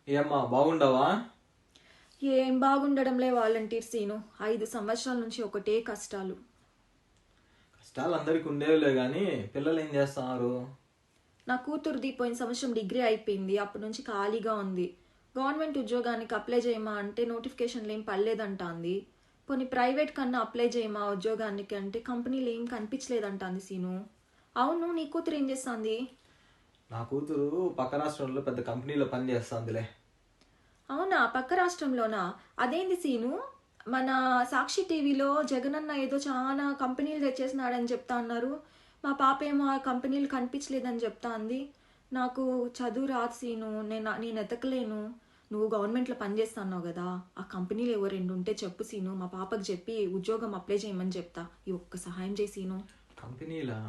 ఏమ్మా బాగుండవా? ఏం బాగుండడంలే volunteer scene. 5 సంవత్సరాల నుంచి ఒకటే కష్టాలు. కష్టాలు అందరికి ఉండేవిలే కానీ పిల్లలు ఏం చేస్తున్నారు? నా కూతురుది పోయిన సంవత్సరం డిగ్రీ అయిపోయింది. అప్పటి నుంచి ఖాళీగా ఉంది. గవర్నమెంట్ ఉద్యోగానికి అప్లై చేయమా అంటే నోటిఫికేషన్లు ఏం పడలేదంటాంది. కొన్ని ప్రైవేట్ కన్నా అప్లై చేయమా ఉద్యోగానికి అంటే కంపెనీలు ఏం కనిపించలేదంటాంది సీను. అవును, నీ కూతురు ఏం చేస్తుంది? నా కూతురు పక్క రాష్ట్రంలో పెద్ద కంపెనీలో పని చేస్తుందిలే. అవునా, పక్క రాష్ట్రంలోనా? అదేంది సీను, మన సాక్షి టీవీలో జగనన్న ఏదో చాలా కంపెనీలు తెచ్చేసినాడని చెప్తా అన్నారు. మా పాప ఏమో ఆ కంపెనీలు కనిపించలేదని చెప్తా అంది. నాకు చదువు రాదు సీను, నేను ఎతకలేను. నువ్వు గవర్నమెంట్లో పనిచేస్తున్నావు కదా, ఆ కంపెనీలు ఏవో 2 ఉంటే చెప్పు సీను. మా పాపకు చెప్పి ఉద్యోగం అప్లై చేయమని చెప్తా. ఈ ఒక్క సహాయం చేయి సీను. కంపెనీలా?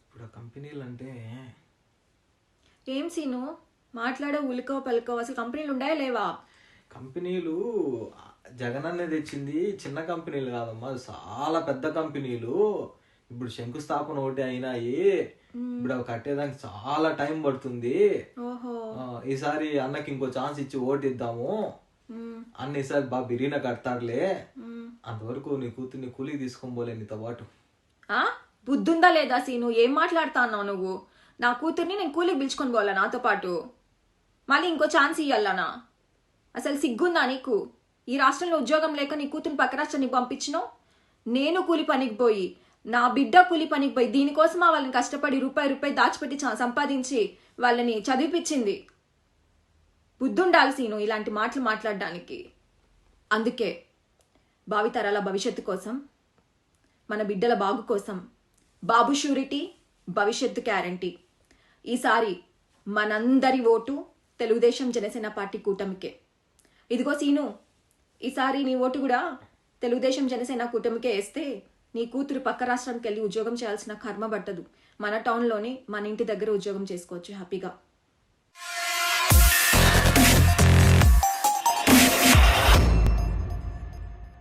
ఇప్పుడు ఆ కంపెనీలు అంటే ఏం సీను మాట్లాడే ఉలికో పలుకో, అసలు కంపెనీలు ఉన్నాయా లేవా? కంపెనీలు జగనన్నే తెచ్చింది చిన్న కంపెనీలు కాదమ్మా, చాలా పెద్ద కంపెనీలు. ఇప్పుడు శంకుస్థాపన ఒకటి అయినాయి. ఇప్పుడు అవి కట్టేదానికి చాలా టైం పడుతుంది. ఓహో. ఈసారి అన్నకి ఇంకో ఛాన్స్ ఇచ్చి ఓటు ఇద్దాము. అన్న ఈసారి బాగా బిర్యానీ కడతాడులే. అంతవరకు నీ కూతుర్ని కూలికి తీసుకొని పోలే నీతో పాటు. బుద్ధుందా లేదా సీను, ఏం మాట్లాడుతా అన్నావు నువ్వు? నా కూతుర్ని నేను కూలికి పిలుచుకొని పోవాలా నాతో పాటు? మళ్ళీ ఇంకో ఛాన్స్ ఇయ్యాలనా? అసలు సిగ్గుందా నీకు? ఈ రాష్ట్రంలో ఉద్యోగం లేక నీ కూతుర్ని పక్క రాష్ట్రానికి పంపించినావు. నేను కూలి పనికి పోయి, నా బిడ్డ కూలి పనికి పోయి, దీనికోసమా వాళ్ళని కష్టపడి రూపాయి దాచిపెట్టి సంపాదించి వాళ్ళని చదివిపించింది. బుద్ధుండాలి సీను ఇలాంటి మాటలు మాట్లాడడానికి. అందుకే భావితరాల భవిష్యత్తు కోసం, మన బిడ్డల బాగు కోసం బాబు షూరిటీ, భవిష్యత్తు గ్యారంటీ. ఈసారి మనందరి ఓటు తెలుగుదేశం జనసేన పార్టీ కూటమికే. ఇదిగో సీను, ఈసారి నీ ఓటు కూడా తెలుగుదేశం జనసేన కూటమికే వేస్తే నీ కూతురు పక్క రాష్ట్రానికి వెళ్ళి ఉద్యోగం చేయాల్సిన కర్మ పట్టదు. మన టౌన్లోనే మన ఇంటి దగ్గర ఉద్యోగం చేసుకోవచ్చు హ్యాపీగా.